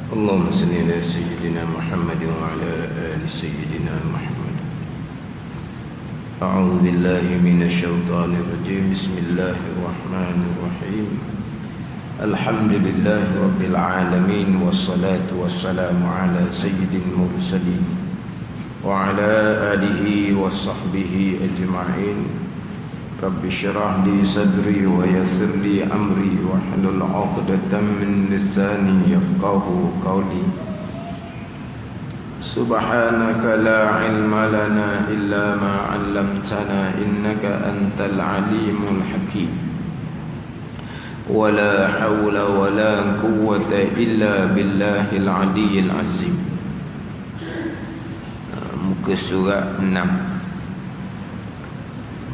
اللهم صل على سيدنا محمد وعلى آل سيدنا محمد. أعوذ بالله من الشيطان الرجيم. بسم الله الرحمن الرحيم. الحمد لله رب العالمين، والصلاة والسلام على سيد المرسلين وعلى آله وصحبه أجمعين. رب اشرح لي صدري ويسر لي أمري واحلل عقدة من لساني يفقهوا قولي. سبحانك لا علم لنا إلا ما علمتنا إنك أنت العليم الحكيم. ولا حول ولا قوة إلا بالله العلي العظيم. Muka surat 6,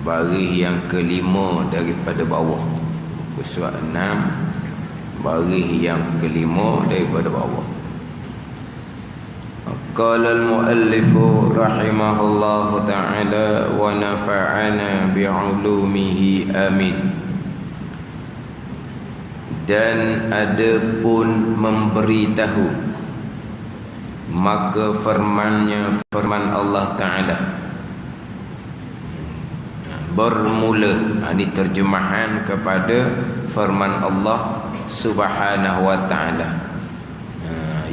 baris yang kelima daripada bawah. Muka surat 6, baris yang kelima daripada bawah. Qala al-muallif rahimahullahu ta'ala wa nafa'ana bi'ulumihi amin. Dan ada pun memberitahu, maka firman Allah Ta'ala bermula. Ini terjemahan kepada firman Allah Subhanahu wa Ta'ala.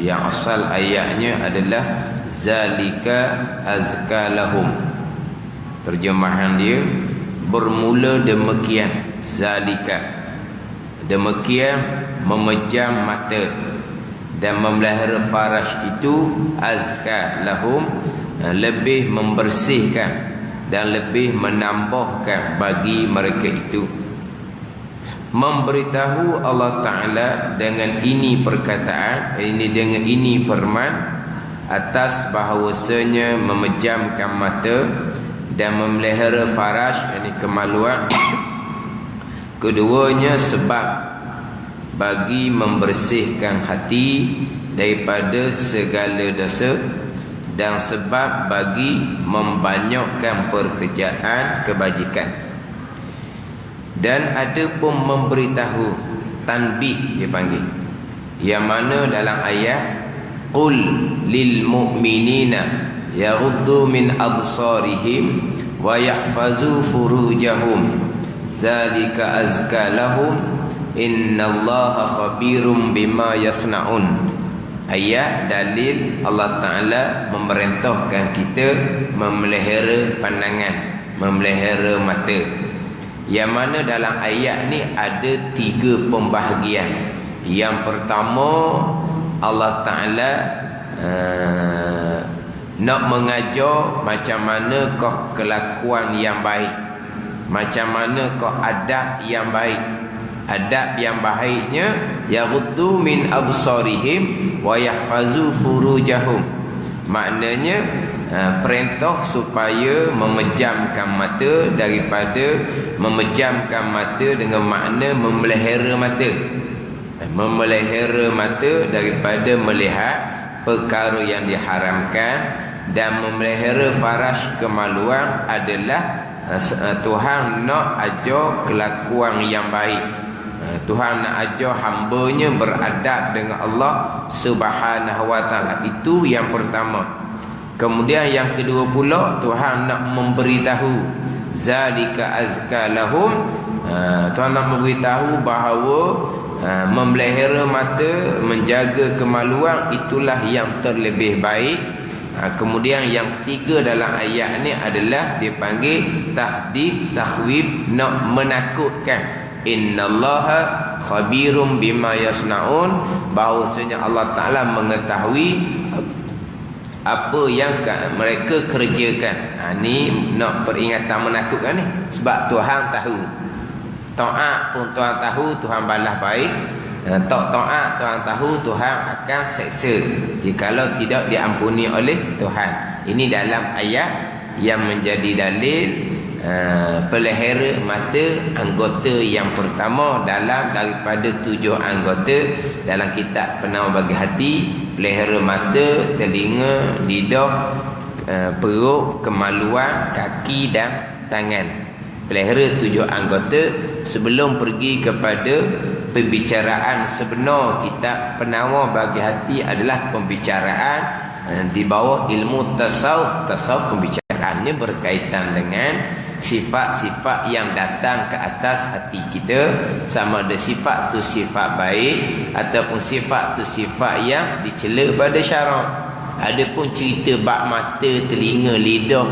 Yang asal ayatnya adalah zalika azka lahum. Terjemahan dia bermula demikian, zalika, demikian memejam mata dan memelihara farash itu, azka lahum, lebih membersihkan dan lebih menambahkan bagi mereka itu. Memberitahu Allah Ta'ala dengan ini perkataan, dengan ini firman, atas bahawasanya memejamkan mata dan memelihara farash, yakni kemaluan, keduanya sebab bagi membersihkan hati daripada segala dosa, dan sebab bagi membanyakkan pekerjaan kebajikan. Dan ada pun memberitahu, tanbih dia panggil, yang mana dalam ayat qul lil mu'minina yaghuddu min absarihim wa yahfazu furujahum zalika azka lahum innallaha khabirum bima yasnaun. Ayat dalil Allah Ta'ala memerintahkan kita memelihara pandangan, memelihara mata. Yang mana dalam ayat ni ada 3 pembahagian. Yang pertama, Allah Ta'ala nak mengajar macam mana kau kelakuan yang baik, macam mana kau adab yang baik. Adab yang baiknya yaghuddu min absarihim wa yahfazu furujahum. Maknanya perintah supaya memejamkan mata, daripada memejamkan mata dengan makna memelihara mata. Memelihara mata daripada melihat perkara yang diharamkan, dan memelihara farash kemaluan adalah Tuhan nak ajar kelakuan yang baik. Tuhan nak ajar hamba-Nya beradab dengan Allah Subhanahu wa Ta'ala. Itu yang pertama. Kemudian yang kedua pula, Tuhan nak memberitahu zalika azka lahum. Tuhan nak memberitahu bahawa memelihara mata, menjaga kemaluan, itulah yang terlebih baik. Kemudian yang ketiga dalam ayat ni adalah dia panggil tahdid, takhwif, nak menakutkan. Innallaha khabirum bima yasnaun, bahawasanya Allah Ta'ala mengetahui apa yang mereka kerjakan. Ni nak peringatan menakutkan ni, sebab Tuhan tahu. Taat pun Tuhan tahu, Tuhan balas baik. Tak taat, Tuhan tahu Tuhan akan seksa jikalau tidak diampuni oleh Tuhan. Ini dalam ayat yang menjadi dalil pelihara mata, anggota yang pertama daripada 7 anggota dalam kitab Penawar Bagi Hati. Pelihara mata, telinga, lidah, perut, kemaluan, kaki dan tangan. Pelihara 7 anggota sebelum pergi kepada pembicaraan sebenar kita penawar bagi hati adalah pembicaraan di bawah ilmu tasawuf. Tasawuf pembicaraannya berkaitan dengan sifat-sifat yang datang ke atas hati kita, sama ada sifat tu sifat baik ataupun sifat tu sifat yang dicela pada syarak. Adapun cerita bab mata, telinga, lidah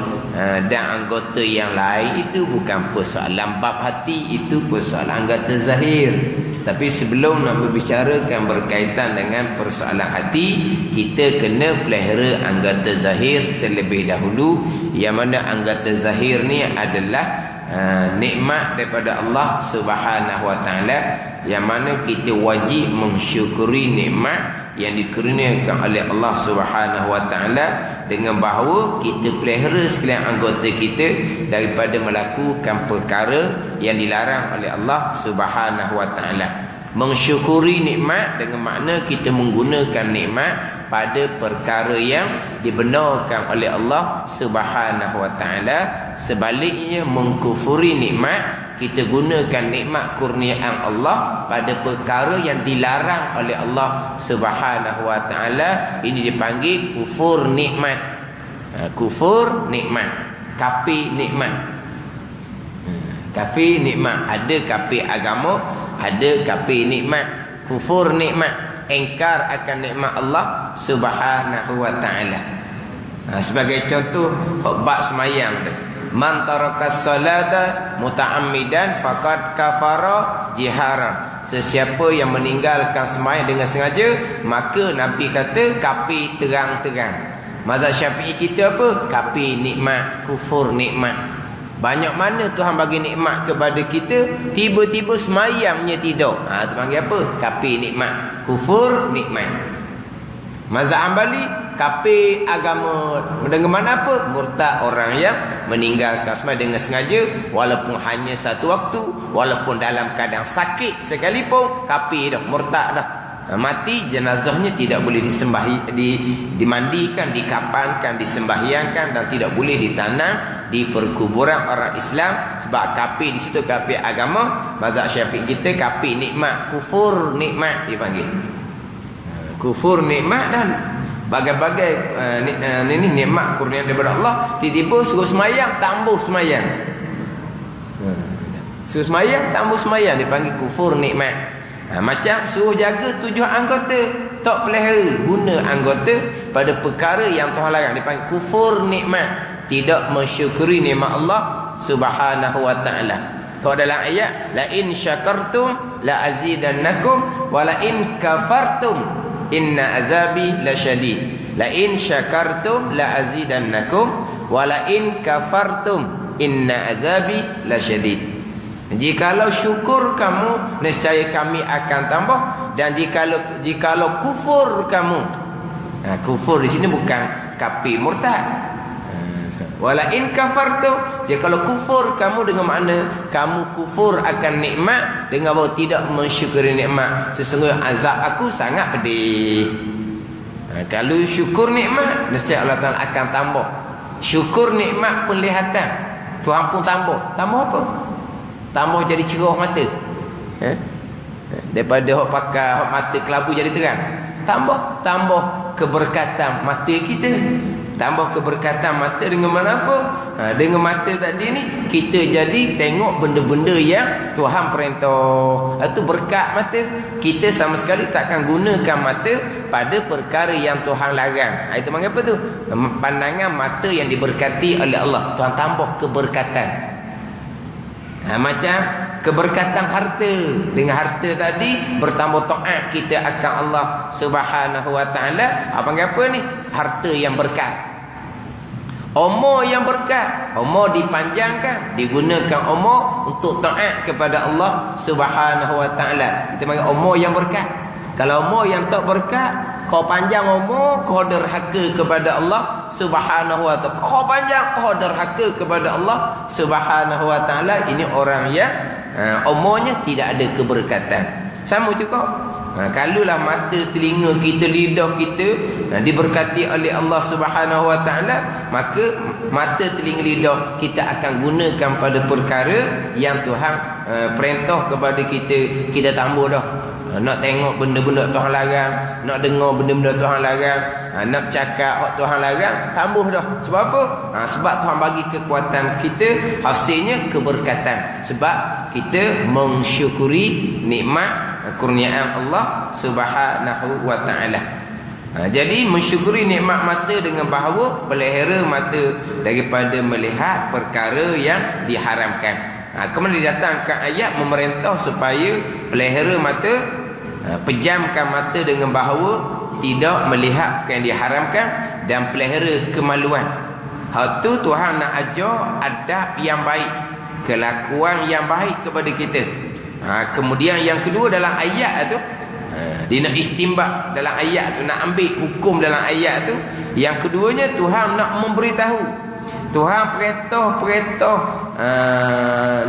dan anggota yang lain, itu bukan persoalan bab hati, itu persoalan anggota zahir. Tapi sebelum nak berbicarakan berkaitan dengan persoalan hati, kita kena pelihara anggota zahir terlebih dahulu. Yang mana anggota zahir ni adalah nikmat daripada Allah Subhanahu Wa Taala, yang mana kita wajib mensyukuri nikmat yang dikurniakan oleh Allah Subhanahu Wa Taala dengan bahawa kita pelihara sekalian anggota kita daripada melakukan perkara yang dilarang oleh Allah Subhanahu Wa Taala. Mensyukuri nikmat dengan makna kita menggunakan nikmat pada perkara yang dibenarkan oleh Allah Subhanahu Wa Taala. Sebaliknya, mengkufuri nikmat, kita gunakan nikmat kurniaan Allah pada perkara yang dilarang oleh Allah Subhanahu Wa Taala. Ini dipanggil kufur nikmat. Kufur nikmat, kafir nikmat. Kafir nikmat, ada kafir agama, ada kafir nikmat. Kufur nikmat, engkar akan nikmat Allah Subhanahu Wa Taala. Sebagai contoh, bab semayang tu, man tarakas salata muta'ammidan faqad kafara jihara. Sesiapa yang meninggalkan sembahyang dengan sengaja, maka Nabi kata kafir terang-terang. Mazhab Syafi'i kita apa? Kafir nikmat, kufur nikmat. Banyak mana Tuhan bagi nikmat kepada kita, tiba-tiba sembahyangnya tidak. Itu panggil apa? Kafir nikmat, kufur nikmat. Mazhab Hambali, kafir agama dengan mana apa? Murtad, orang yang meninggalkan sembahyang dengan sengaja, walaupun hanya satu waktu, walaupun dalam keadaan sakit sekalipun, kafir dah, murtad dah. Mati, jenazahnya tidak boleh dimandikan, dikapankan, disembahyangkan, dan tidak boleh ditanam di perkuburan orang Islam, sebab kafir di situ kafir agama. Mazhab Syafi'i kita kafir nikmat, kufur nikmat dipanggil. Kufur nikmat dan bagai-bagai ini nikmat kurniaan daripada Allah. Tiba-tiba suruh semayang, tambah semayang. Suruh semayang, tambah semayang, dipanggil kufur nikmat. Macam suruh jaga 7 anggota, tak pelihara, guna anggota pada perkara yang Tuhan larang, dipanggil kufur nikmat. Tidak mensyukuri nikmat Allah Subhanahu Wa Taala. Kalau dalam ayat, la in syakartum la azidannakum wa la in kafartum inna azabi lasyadid. La in syakartum la azidannakum wa la in kafartum inna azabi lasyadid. Jikalau syukur kamu, nescaya kami akan tambah, dan jikalau kufur kamu. Kufur di sini bukan kafir murtad. Wala in kafartum, jikalau kufur kamu dengan makna kamu kufur akan nikmat dengan bahawa tidak mensyukuri nikmat, sesungguhnya azab aku sangat pedih. Kalau syukur nikmat, nescaya Allah Ta'ala akan tambah. Syukur nikmat penglihatan, Tuhan pun tambah. Tambah apa? Tambah jadi cerah mata. Daripada hok pakai hok mata kelabu jadi terang. Tambah keberkatan mata kita. Tambah keberkatan mata dengan mana apa? Dengan mata tadi ni kita jadi tengok benda-benda yang Tuhan perintah. Itu berkat mata. Kita sama sekali takkan gunakan mata pada perkara yang Tuhan larang. Itu panggil apa tu? Pandangan mata yang diberkati oleh Allah. Tuhan tambah keberkatan. Macam keberkatan harta. Dengan harta tadi bertambah taat kita akan Allah Subhanahu Wa Taala. Panggil apa ni? Harta yang berkat. Umur yang berkat, umur dipanjangkan, digunakan umur untuk taat kepada Allah Subhanahu Wa Taala. Kita panggil umur yang berkat. Kalau umur yang tak berkat, kau panjang umur, kau derhaka kepada Allah Subhanahu Wa Taala. Kau panjang, kau derhaka kepada Allah Subhanahu Wa Taala. Ini orang yang umurnya tidak ada keberkatan. Sama juga. Kalaulah mata, telinga kita, lidah kita diberkati oleh Allah Subhanahu Wa Taala, maka mata, telinga, lidah kita akan gunakan pada perkara yang Tuhan perintah kepada kita. Kita tambah dah. Nak tengok benda-benda Tuhan larang, nak dengar benda-benda Tuhan larang, nak cakap hak Tuhan larang, tambah dah. Sebab apa? Sebab Tuhan bagi kekuatan kita, hasilnya keberkatan. Sebab kita mensyukuri nikmat kurniaan Allah Subhanahu wa taala. Jadi mensyukuri nikmat mata dengan bahawa pelihara mata daripada melihat perkara yang diharamkan. Kemudian didatangkan ayat memerintah supaya pelihara mata, pejamkan mata dengan bahawa tidak melihat perkara yang diharamkan, dan pelihara kemaluan. Hal tu Tuhan nak ajar adab yang baik, kelakuan yang baik kepada kita. Kemudian yang kedua dalam ayat tu, dia nak istinbat dalam ayat tu, nak ambil hukum dalam ayat tu. Yang keduanya Tuhan nak memberitahu, Tuhan perintah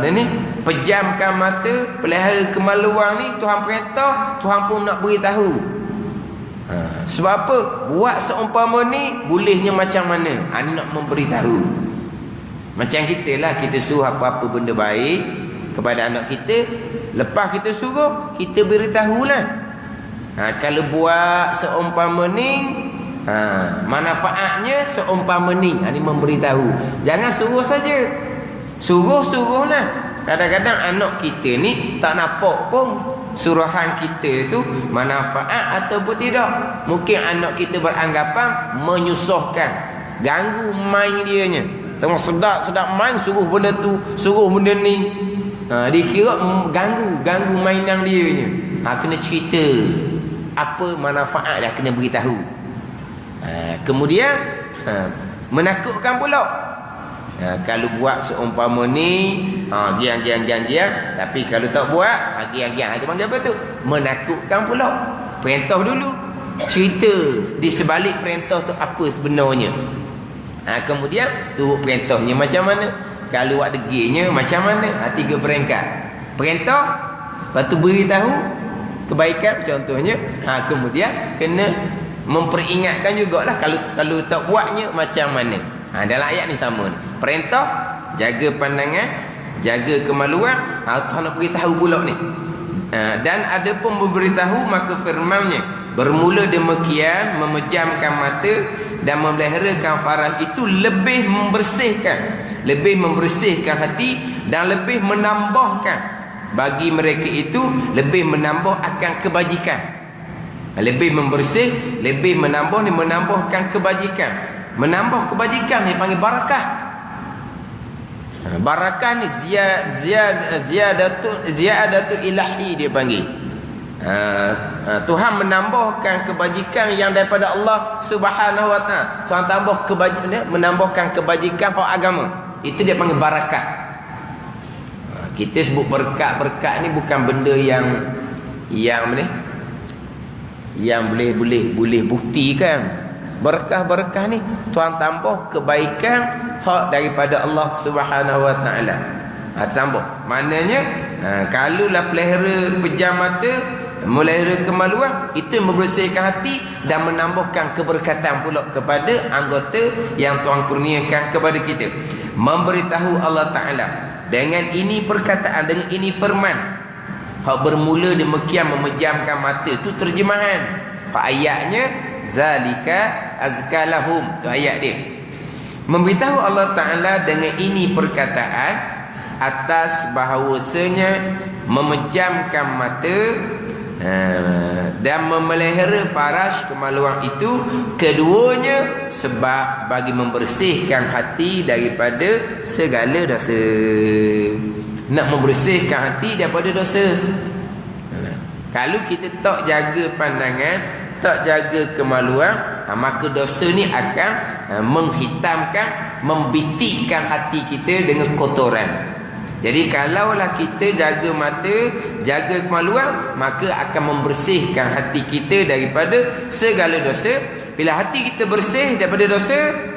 ni pejamkan mata, pelihara kemaluan ni Tuhan perintah, Tuhan pun nak beritahu. Sebab apa? Buat seumpama ni bolehnya macam mana? Ni nak memberitahu. Macam kita lah, kita suruh apa-apa benda baik kepada anak kita, lepas kita suruh, kita beritahulah. Kalau buat seumpama ni, manfaatnya seumpama ni, ni memberitahu. Jangan suruh saja. Suruh lah. Kadang-kadang anak kita ni tak nampak pun suruhan kita tu manfaat ataupun tidak. Mungkin anak kita beranggapan menyusahkan, ganggu main dianya. Tengok sedap main, suruh benda tu, suruh benda ni. Dikira ganggu mainan dianya. Kena cerita apa manfaat dia, kena beritahu. Kemudian menakutkan pula. Kalau buat seumpama ni, gian, tapi kalau tak buat, gian. Itu panggil apa tu? Menakutkan pula. Perintah dulu, cerita di sebalik perintah tu apa sebenarnya. Kemudian turut perintahnya macam mana, kalau buat degilnya macam mana. 3 peringkat. Perintah, lepas tu beritahu kebaikan contohnya. Kemudian kena memperingatkan jugalah kalau tak buatnya macam mana. Dalam ayat ni sama ni. Perintah, jaga pandangan, jaga kemaluan. Tuhan nak beritahu pula ni. Dan ada pun memberitahu, maka firman-Nya, bermula demikian memejamkan mata dan memeliharakan faraj itu lebih membersihkan hati dan lebih menambahkan bagi mereka itu, lebih menambah akan kebajikan. Lebih membersih, lebih menambah ni, menambahkan kebajikan. Menambah kebajikan ni panggil barakah. Barakah ni ziyadatu ilahi dia panggil. Tuhan menambahkan kebajikan yang daripada Allah Subhanahu wa taala. Tuhan tambah kebajikan, menambahkan kebajikan hak agama. Itu dia panggil barakah. Kita sebut berkat ni bukan benda yang ni, yang boleh buktikan. Berkah ni Tuhan tambah kebaikan hak daripada Allah Subhanahu wa taala. Tambah. Maknanya kalaulah pelihara pejam mata, melihara kemaluan, itu membersihkan hati dan menambahkan keberkatan pula kepada anggota yang Tuhan kurniakan kepada kita. Memberitahu Allah taala dengan ini perkataan, dengan ini firman. Hak bermula demikian memejamkan mata, itu terjemahan. Pak ayatnya zalika azkalahum, tu ayat dia. Memberitahu Allah taala dengan ini perkataan atas bahawasanya memejamkan mata dan memelihara faraj kemaluan itu, keduanya sebab bagi membersihkan hati daripada segala dosa. Nak membersihkan hati daripada dosa. Kalau kita tak jaga pandangan, tak jaga kemaluan, maka dosa ni akan menghitamkan, membitikkan hati kita dengan kotoran. Jadi kalaulah kita jaga mata, jaga kemaluan, maka akan membersihkan hati kita daripada segala dosa. Bila hati kita bersih daripada dosa,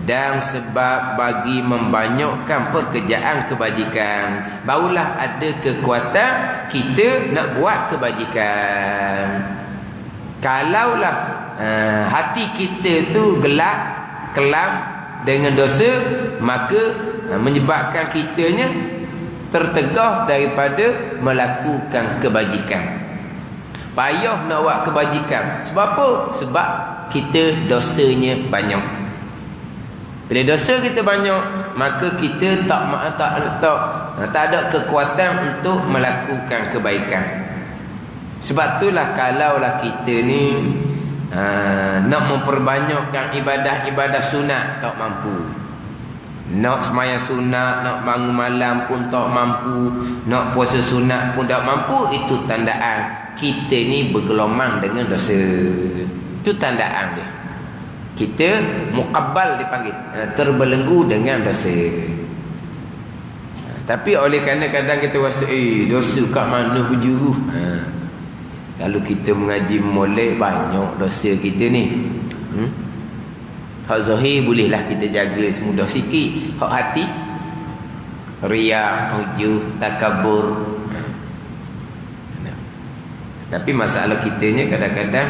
dan sebab bagi membanyakkan pekerjaan kebajikan, barulah ada kekuatan kita nak buat kebajikan. Kalaulah hati kita tu gelap, kelam dengan dosa, maka menyebabkan kitanya tertegah daripada melakukan kebajikan. Payah nak buat kebajikan. Sebab apa? Sebab kita dosanya banyak. Bila dosa kita banyak, maka kita tak ada kekuatan untuk melakukan kebaikan. Sebab itulah kalaulah kita ni nak memperbanyakkan ibadah-ibadah sunat, tak mampu. Nak sembahyang sunat, nak bangun malam pun tak mampu, nak puasa sunat pun tak mampu. Itu tandaan kita ni bergelomang dengan dosa. Itu tandaan dia. Kita muqabbal dipanggil, terbelenggu dengan dosa. Tapi oleh kerana kadang kita rasa dosa kat mana berjuru. Kalau kita mengaji molek, banyak dosa kita ni. Hak zahir bolehlah kita jaga semudah sikit. Hak hati, riya, ujub, takabur. Tapi masalah kitanya kadang-kadang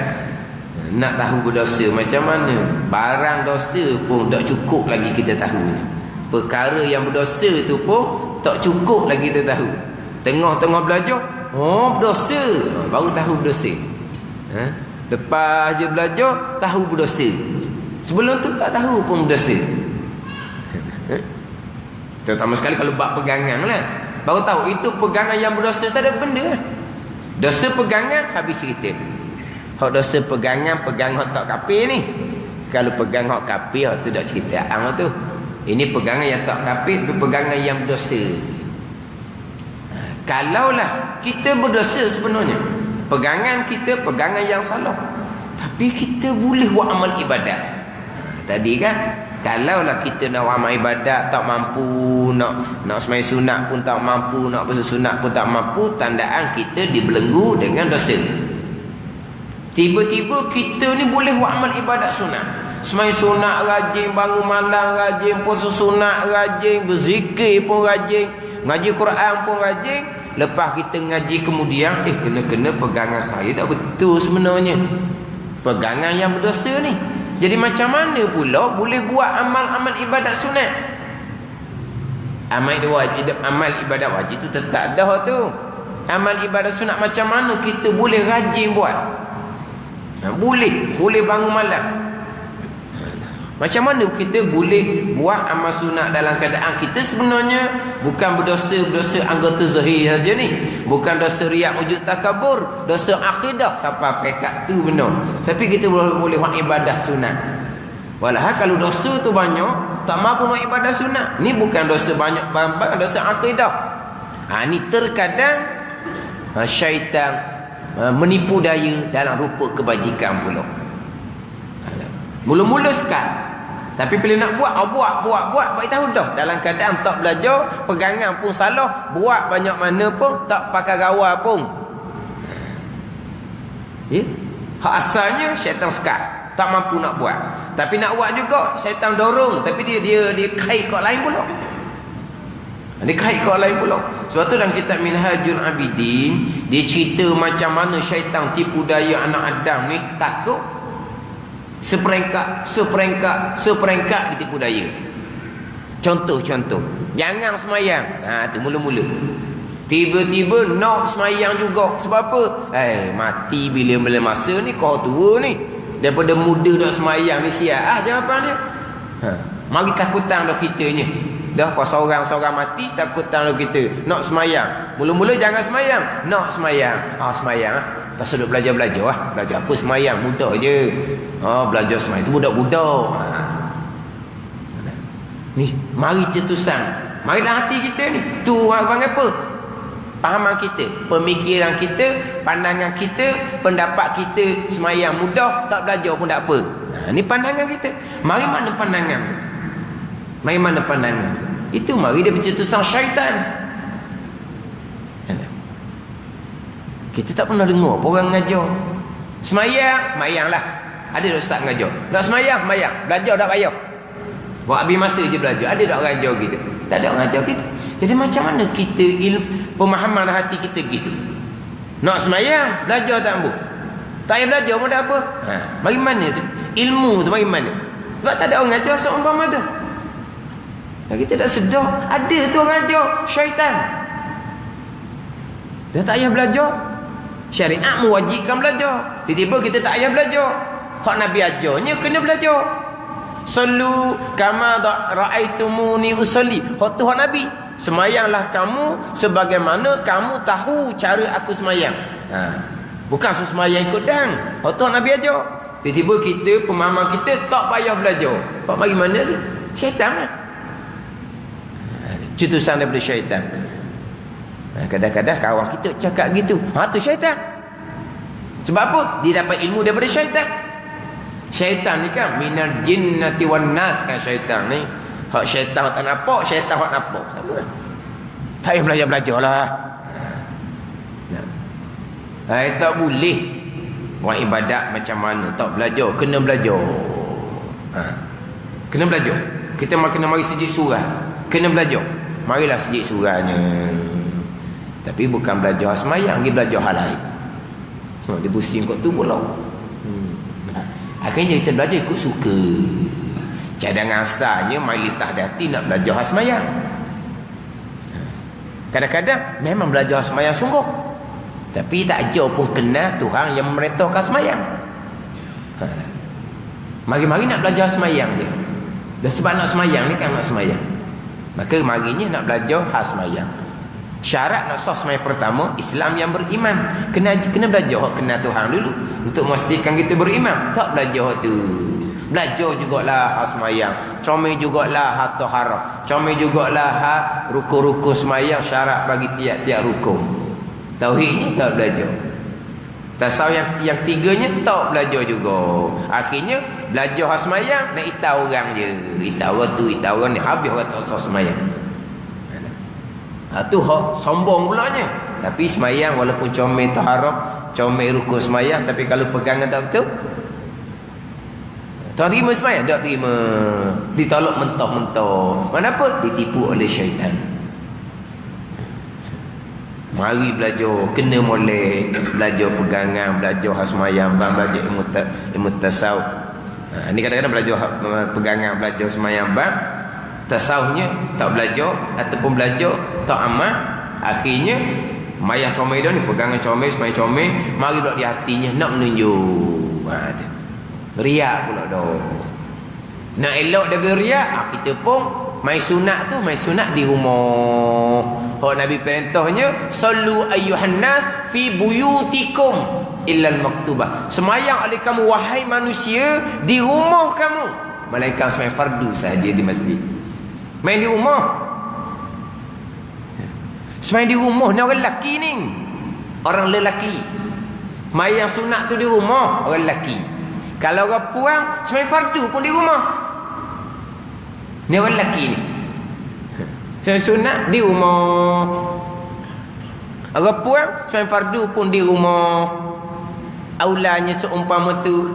nak tahu berdosa macam mana. Barang dosa pun tak cukup lagi kita tahu. Perkara yang berdosa tu pun tak cukup lagi kita tahu. Tengah-tengah belajar, berdosa, baru tahu berdosa. Lepas je belajar, tahu berdosa. Sebelum tu tak tahu pun berdosa. Terutama sekali kalau bab pegangan lah, baru tahu itu pegangan yang berdosa, tak ada benda. Dosa pegangan, habis cerita. Hak dosa pegangan hak tak kapir ni. Kalau pegang hak kapir, hak tu dah cerita tu. Ini pegangan yang tak kapir, tapi pegangan yang berdosa. Kalaulah kita berdosa sebenarnya, pegangan kita pegangan yang salah, tapi kita boleh buat amal ibadat. Tadi kan, kalaulah kita nak buat amal ibadat tak mampu, nak sembahyang sunat pun tak mampu, nak puasa sunat pun tak mampu, tandaan kita dibelenggu dengan dosa. Tiba-tiba kita ni boleh buat amal ibadat sunat. Sembahyang sunat rajin, bangun malam rajin, puasa sunat rajin, berzikir pun rajin, ngaji Quran pun rajin. Lepas kita ngaji kemudian, kena-kena pegangan saya tak betul sebenarnya. Pegangan yang berdosa ni. Jadi macam mana pula boleh buat amal-amal ibadat sunat? Amal ibadat wajib tu tetap dah tu. Amal ibadat sunat macam mana kita boleh rajin buat? Boleh bangun malam. Macam mana kita boleh buat amal sunat dalam keadaan kita sebenarnya bukan berdosa anggota zahir saja ni, bukan dosa riya, ujub, takabur, dosa akidah sampai pekat tu benar, tapi kita boleh buat ibadah sunat. Walhal kalau dosa tu banyak tak mampu buat ibadah sunat, ni bukan dosa banyak, dosa akidah. Ni terkadang syaitan menipu daya dalam rupa kebajikan pula. Mula-mula sekali, tapi bila nak buat bagi tahu dah dalam keadaan tak belajar, pegangan pun salah, buat banyak mana pun tak pakai rawa pun. Hak asalnya syaitan sekat, tak mampu nak buat. Tapi nak buat juga syaitan dorong, tapi dia kait kat lain pula. Dia kait kat lain pula. Sebab tu dalam kitab Minhajul Abidin dia cerita macam mana syaitan tipu daya anak Adam ni, takut seperengkat ditipu daya. Contoh, jangan semayang. Tu mula-mula. Tiba-tiba nak semayang juga. Sebab apa? Mati bila masa ni, kau tua ni. Daripada muda nak semayang ni siap jawapan dia. Mari takutan dah kitanya. Dah pas seorang mati, takutan dah kita. Nak semayang. Mula-mula jangan semayang. Nak semayang. Semayang tak sedap belajar apa semayang, mudah je. Belajar semayang tu budak-budak. Ni mari cetusan, marilah hati kita ni tu abang apa, pahaman kita, pemikiran kita, pandangan kita, pendapat kita, semayang mudah, tak belajar pun tak apa. Ni pandangan kita. Mari mana pandangan tu? Itu mari dia pencetusan syaitan. Kita tak pernah dengar orang mengajar semayanglah. Ada tak ustaz mengajar? Nak semayang, belajar tak payah. Buat habis masa je belajar. Ada tak orang ajar kita? Tak ada orang ajar kita. Jadi macam mana kita pemahaman hati kita gitu? Nak semayang, belajar tak mampu. Tak payah belajar pun tak apa. Bagaimana tu? Ilmu tu bagaimana? Sebab tak ada orang ajar seumpama tu. Kita tak sedar. Ada tu orang ajar syaitan. Dia tak payah belajar. Syariat mewajibkan belajar. Tiba-tiba kita tak payah belajar. Hak Nabi ajarnya kena belajar. Sallu kama ra'aitumuni usolli. Hak tu hak Nabi. Semayanglah kamu sebagaimana kamu tahu cara aku semayang. Bukan semayang ikut dan. Hak tu hak Nabi ajar. Tiba-tiba kita, pemahaman kita tak payah belajar. Hak bagi mana ke? Syaitan lah. Cetusan daripada syaitan. Kadang-kadang kawan kita cakap gitu. Tu syaitan. Sebab apa? Dia dapat ilmu daripada syaitan. Syaitan ni kan minal jinnati wan nas kan syaitan ni. Hak syaitan tak nampak, syaitan hak nampak. Sama. Tak payah belajar-belajar lah. Tak boleh buat ibadat macam mana. Tak belajar, kena belajar. Kena belajar. Kita kena mari sejik surah. Kena belajar. Marilah sejik surahnya. Tapi bukan belajar semayang, dia belajar hal lain. Dia pusing kot tu pula. Akhirnya kita belajar ikut suka. Cadangan asalnya mailitah hati nak belajar semayang. Kadang-kadang memang belajar semayang sungguh. Tapi tak jauh pun kenal Tuhan yang memerintahkan semayang. Mari-mari nak belajar semayang je. Dan sebab nak semayang ni kan nak semayang. Maka marinya nak belajar semayang. Syarat nak sah semayang pertama, Islam yang beriman. Kena belajar kenal Tuhan dulu untuk memastikan kita beriman. Tak belajar tu. Belajar jugalah semayang. Comel jugalah taharah. Comel jugalah rukun-rukun semayang, syarat bagi tiap-tiap rukun. Tauhidnya tak belajar. Tasawuf yang ketiganya tak belajar juga. Akhirnya belajar semayang nak itau orang je. Itau orang tu, itau orang ni, habis orang tak sah semayang. Tu hak sombong pulanya. Tapi semayang walaupun comel taharah, comel rukun semayang, tapi kalau pegangan tak betul, tak terima semayang, tak terima. Ditolak mentah-mentah. Kenapa? Ditipu oleh syaitan. Mari belajar, kena molek, belajar pegangan, belajar semayang, belajar ilmu tasawuf. Ini kadang-kadang belajar pegangan, belajar semayang bang. Tasawufnya tak belajar ataupun belajar tak amal, akhirnya mayang comel dah ni, pegangan comel, semayang comel, mari pula di hatinya nak menunjuk. Riak pula dah. Nak elok daripada riak, kita pun mai sunat tu, mai sunat di rumah. Hak Nabi perintahnya, sallu ayyuhan nas fi buyutikum illal maktubah. Semayang oleh kamu wahai manusia di rumah kamu. Melainkan semayang fardu saja di masjid. Main di rumah. Semayang di rumah ni orang lelaki ni. Orang lelaki. Mayang sunat tu di rumah orang lelaki. Kalau orang puang semayang fardu pun di rumah. Ni orang lelaki ni. Semayang sunat di rumah. Orang puang semayang fardu pun di rumah. Aulanya seumpama tu.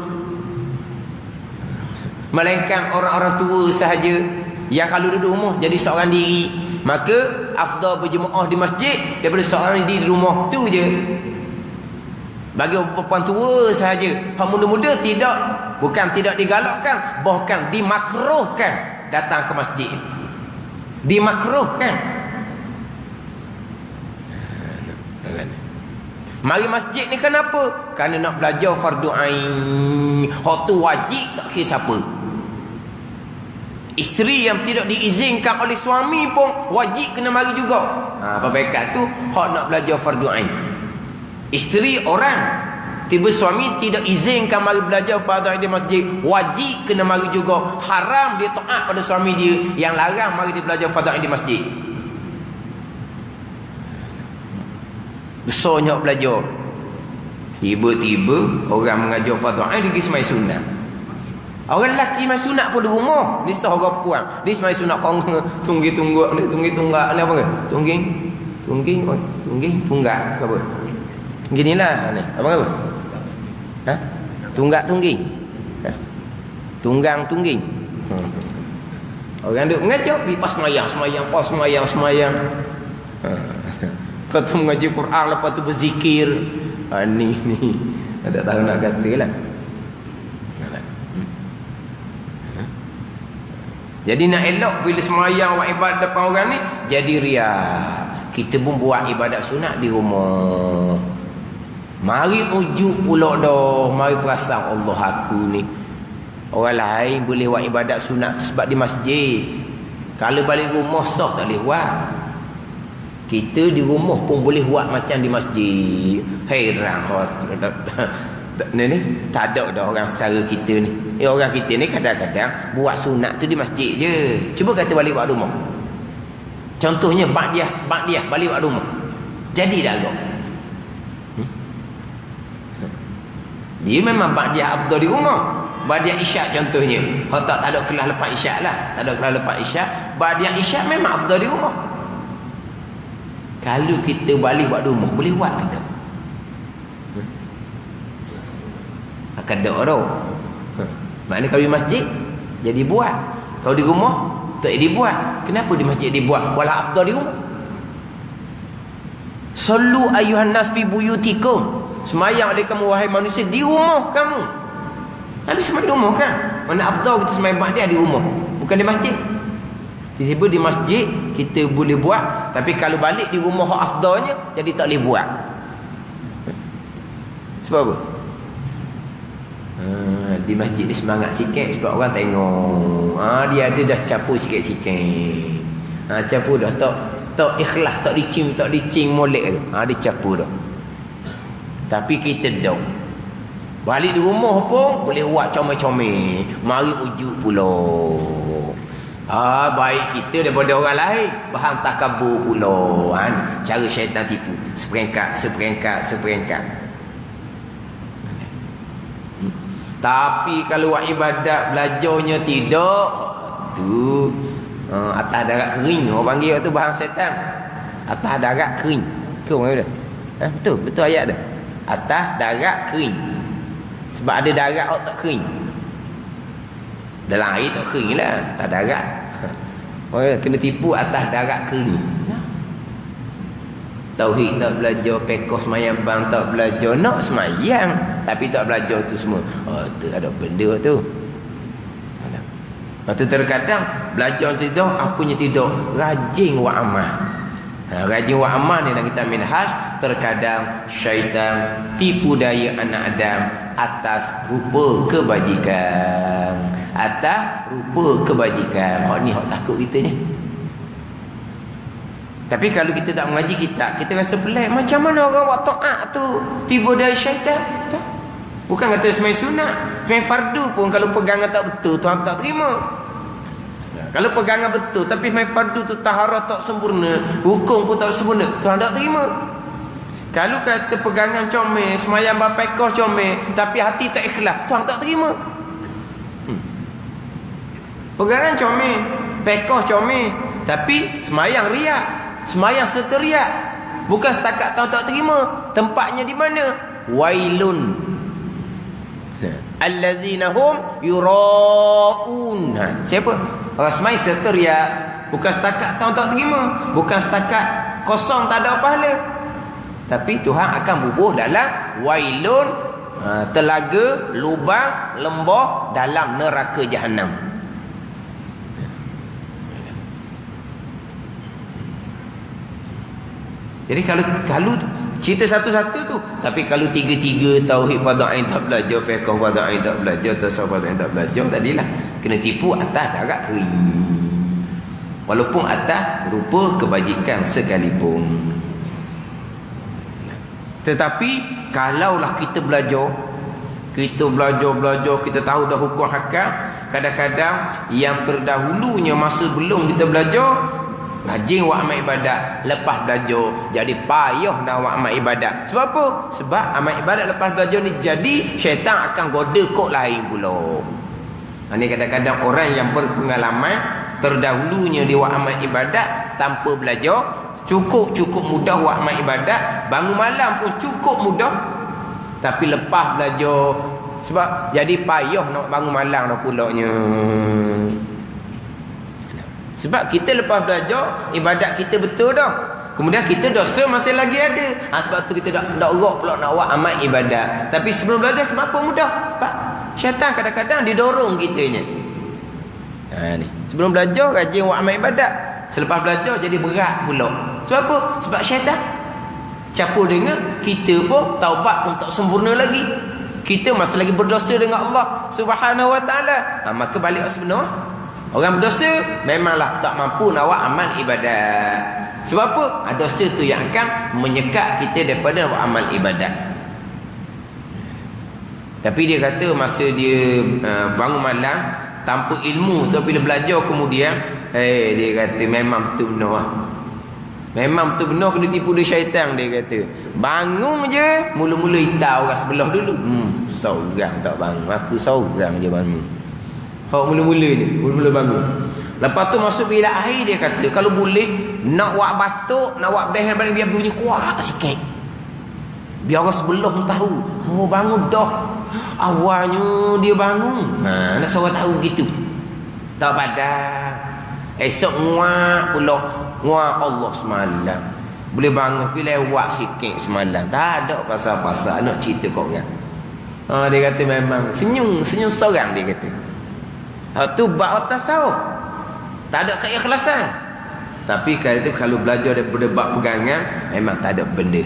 Melainkan orang-orang tua sahaja yang kalau duduk rumah jadi seorang diri, maka afdal berjemaah di masjid daripada seorang diri di rumah tu je. Bagi perempuan tua sahaja, hak muda-muda tidak, bukan tidak digalakkan, bahkan dimakruhkan datang ke masjid. Dimakruhkan. Mari masjid ni kenapa? Kerana nak belajar fardu ain. Hak tu wajib tak kira siapa. Isteri yang tidak diizinkan oleh suami pun wajib kena mari juga. Perbaikan tu hak nak belajar fardu ain. Isteri orang, tiba suami tidak izinkan mari belajar fardu ain di masjid, wajib kena mari juga. Haram dia taat pada suami dia yang larang mari dia belajar fardu ain di masjid. Besarnya belajar. Tiba-tiba orang mengajar fardu ain dia pergi semai sunat. Orang lelaki main sunat pun di rumah. Ni sah orang puang. Ni main sunat kong tunggi-tunggak ni, tunggi-tunggak ni apa ke? Tunggak ke apa? Ginilah ni. Apa? Tunggak tungging. Tunggang tungging. Orang duk mengajar pas semayang. Lepas tu mengaji Quran, lepas tu berzikir. Ni ada tahu nak katalah. Jadi nak elok bila semayang buat ibadat depan orang ni, jadi riak. Kita pun buat ibadat sunat di rumah. Mari ujuk pula dah. Mari perasan Allah aku ni. Orang lain boleh buat ibadat sunat sebab di masjid. Kalau balik rumah sah tak boleh buat. Kita di rumah pun boleh buat macam di masjid. Hairan ni tak ada dah orang setara kita ni. Orang kita ni kadang-kadang buat sunat tu di masjid je. Cuba kata balik buat rumah. Contohnya ba'diyah balik buat rumah. Jadi dah agak. Dia memang ba'diyah afdal di rumah. Ba'diyah isyak contohnya. Tak ada kelas lepas isyak lah. Tak ada kelas lepas isyak. Ba'diyah isyak memang afdal di rumah. Kalau kita balik buat rumah, boleh buat ke tak? Akan tak tau. Maknanya kalau di masjid, jadi buat. Kalau di rumah, tak dibuat. Kenapa di masjid dibuat? Walau afdal di rumah. Sallu ayuhan nas fi buyutikum. Semayang oleh kamu wahai manusia di rumah kamu. Habis semayang di rumah kan? Mana afdal kita semayang ba'diyah di rumah, bukan di masjid. Tiba-tiba di masjid kita boleh buat, tapi kalau balik di rumah afdalnya, jadi tak boleh buat. Sebab apa? Di masjid ni semangat sikit sebab orang tengok. Dia ada dah capu sikit-sikit. Capu dah tak ikhlas, tak licin molek tu. Dia capu dah. Tapi kita dah balik di rumah pun boleh buat comel-comel. Mari ujuk pula. Baik kita daripada orang lain. Bahan takabur pula. Cara syaitan tipu. Seperengkat. Tapi kalau buat ibadat belajarnya tidak, tu atas darat kering orang panggil tu bahan syaitan. Atas darat kering. Ke orang kata? Betul ayat tu. Atas darat kering. Sebab ada darat tak kering. Dalam air tak kering lah. Atas darat. Orang kena tipu atas darat kering. Tauhid tak belajar, pekoh semayang bang tak belajar, nak semayang tapi tak belajar tu semua. Tu ada benda tu. Lepas tu terkadang belajar tidak, apanya tidak, rajin wa amal. Rajin wa amal ni dalam kitab Minhaj. Terkadang syaitan tipu daya anak Adam atas rupa kebajikan. Hak ni hak takut kita ni. Tapi kalau kita tak mengaji kitab, kita rasa pelik. Macam mana orang buat ta'at tu tiba dari syaitan? Tak. Bukan kata semayang sunat, semayang fardu pun kalau pegangan tak betul, Tuhan tak terima. Kalau pegangan betul tapi semayang fardu tu taharah tak sempurna, hukum pun tak sempurna, Tuhan tak terima. Kalau kata pegangan comel, semayang berpekoh comel, tapi hati tak ikhlas, Tuhan tak terima. Pegangan comel, pekoh comel, tapi semayang riak, semayang seteriak, bukan setakat Tuhan tak terima. Tempatnya di mana? Wailun allazina hum yura'un. Siapa? Orang semayang seteriak, bukan setakat Tuhan tak terima, bukan setakat kosong tak ada pahala, tapi Tuhan akan bubuh dalam wailun, telaga, lubang, lembah dalam neraka Jahannam. Jadi kalau cerita satu-satu tu, tapi kalau tiga-tiga tauhid pada ain tak belajar, fiqh pada ain tak belajar, tasawuf pada ain tak belajar, tadilah kena tipu atas darat kering. Walaupun atas rupa kebajikan sekalipun. Tetapi kalaulah kita belajar, kita tahu dah hukum hakam, kadang-kadang yang terdahulunya masa belum kita belajar, rajin buat amal ibadat, lepas belajar jadi payah nak buat amal ibadat. Sebab apa? Sebab amal ibadat lepas belajar ni jadi syaitan akan goda kok lain pula. Ini kadang-kadang orang yang berpengalaman terdahulunya dia buat amal ibadat tanpa belajar, cukup mudah buat amal ibadat, bangun malam pun cukup mudah, tapi lepas belajar sebab jadi payah nak bangun malam dah pulaknya. Sebab kita lepas belajar, ibadat kita betul dah. Kemudian kita dosa masih lagi ada. Sebab tu kita tak rok pula nak buat amal ibadat. Tapi sebelum belajar kenapa mudah? Sebab syaitan kadang-kadang didorong kitanya. Ni. Sebelum belajar rajin buat amal ibadat. Selepas belajar jadi berat pula. Sebab apa? Sebab syaitan. Campur dengan kita pun taubat pun tak sempurna lagi. Kita masih lagi berdosa dengan Allah Subhanahu wa taala. Maka balik sebenar. Orang berdosa memanglah tak mampu nak buat amal ibadat. Sebab apa? Dosa tu yang akan menyekat kita daripada buat amal ibadat. Tapi dia kata masa dia bangun malam tanpa ilmu tu, bila belajar kemudian dia kata memang betul benar lah. Memang betul benar kena tipu dia syaitan. Dia kata bangun je mula-mula hitau orang sebelah dulu. Seorang tak bangun, aku seorang je bangun. Mula-mula je, mula-mula bangun. Lepas tu masuk bila air, dia kata kalau boleh nak buat batuk, nak buat behel balik, biar bunyi kuat sikit, biar orang sebelah pun tahu bangun dah. Awalnya dia bangun, nak suruh tahu gitu. Tak padang. Esok nguak pula, nguak Allah semalam. Boleh bangun pergi lewat sikit semalam. Tak ada pasal-pasal nak cerita kat orang. Dia kata memang senyum seorang, dia kata. Tu bab tasawuf. Tak ada keikhlasan. Tapi kali tu kalau belajar daripada bab pegangan, memang tak ada benda.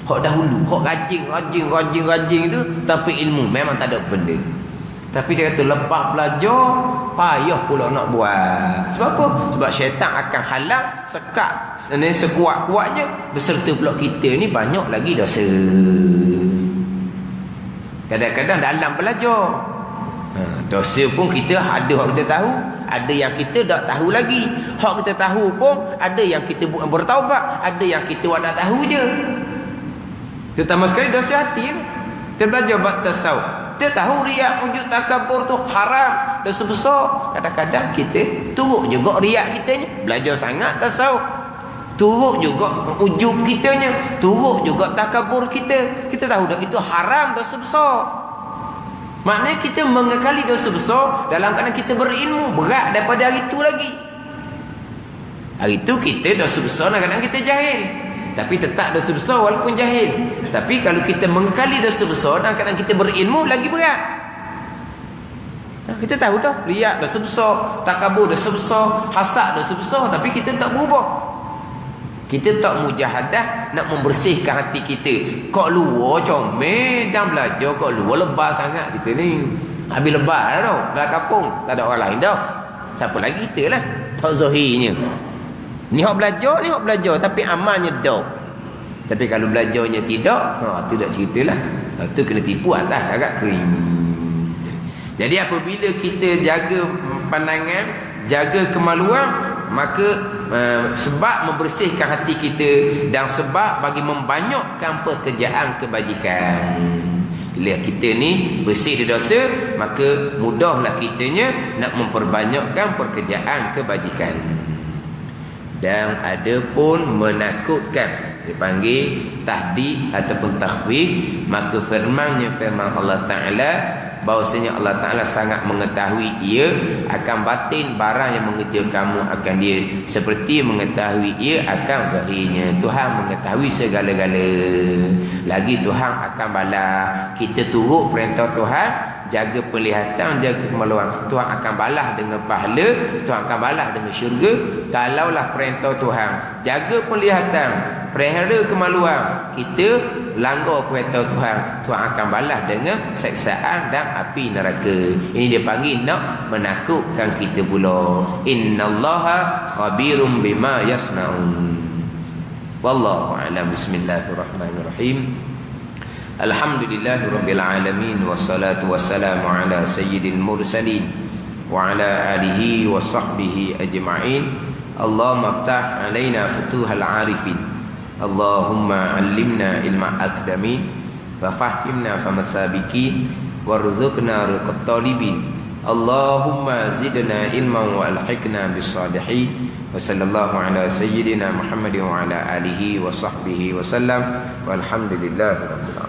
Hak dahulu, hak rajin tu, tapi ilmu memang tak ada benda. Tapi dia kata lepas belajar payah pula nak buat. Sebab apa? Sebab syaitan akan halang, sekat sekuat-kuatnya, beserta pula kita ni banyak lagi dosa. Kadang-kadang dalam belajar dosa pun kita ada hak kita tahu, ada yang kita tak tahu lagi. Hak kita tahu pun ada yang kita bertaubat, ada yang kita tak tahu je. Terutama sekali dosa hati. Kita belajar bab tasawuf, kita tahu riak, wujud, takabur tu haram, dosa besar. Kadang-kadang kita turut juga riak kita ni, belajar sangat tasawuf, turut juga ujub kitanya, turut juga takabur kita. Kita tahu dah itu haram, dosa besar. Maknanya kita mengekali dosa besar dalam keadaan kita berilmu. Berat daripada hari itu lagi. Hari itu kita dosa besar dalam keadaan kita jahil, tapi tetap dosa besar walaupun jahil. Tapi kalau kita mengekali dosa besar dalam keadaan kita berilmu, lagi berat. Kita tahu dah riak dosa besar, takabur dosa besar, hasad dosa besar, tapi kita tak berubah. Kita tak mujahadah nak membersihkan hati kita. Kok luar comel dan belajar, kok luar lebar sangat kita ni. Habis lebar dah dalam kampung, tak ada orang lain dah. Siapa lagi kita lah. Tak zahirnya. Ni hak belajar, tapi amalnya dah. Tapi kalau belajarnya tidak, tu dah ceritalah. Tu kena tipu atas agak kering. Jadi apabila kita jaga pandangan, jaga kemaluan, maka sebab membersihkan hati kita dan sebab bagi membanyakkan pekerjaan kebajikan. Bila kita ni bersih dari dosa, maka mudahlah kitanya nak memperbanyakkan pekerjaan kebajikan. Dan ada pun menakutkan, dipanggil tahdid ataupun takhwif. Maka firman Allah Ta'ala, bahawasanya Allah Ta'ala sangat mengetahui ia akan batin barang yang mengejar kamu akan dia, seperti mengetahui ia akan zahirnya. Tuhan mengetahui segala-gala. Lagi Tuhan akan balas. Kita turut perintah Tuhan, jaga penglihatan, jaga kemaluan, Tuhan akan balas dengan pahala, Tuhan akan balas dengan syurga. Kalaulah perintah Tuhan, jaga penglihatan, pelihara kemaluan, kita langgar perintah Tuhan, Tuhan akan balas dengan seksaan dan api neraka. Ini dia panggil nak menakutkan kita pula. Innallaha khabirum bima yasnaun. Wallahu a'lam. Bismillahirrahmanirrahim. Alhamdulillahirabbil alamin, wassalatu wassalamu ala sayyidil mursalin wa ala alihi wa sahbihi ajma'in. Allahumma iftah alaina futuhal arifin, Allahumma allimna ilma akdamin, wa fahimna famasabiqin, warzuqna riqat talibin. Allahumma zidna ilman wa alhiqna bis salihin. Wa sallallahu ala sayyidina Muhammadin wa ala alihi wa sahbihi wa sallam. Walhamdulillahi rabbil alamin.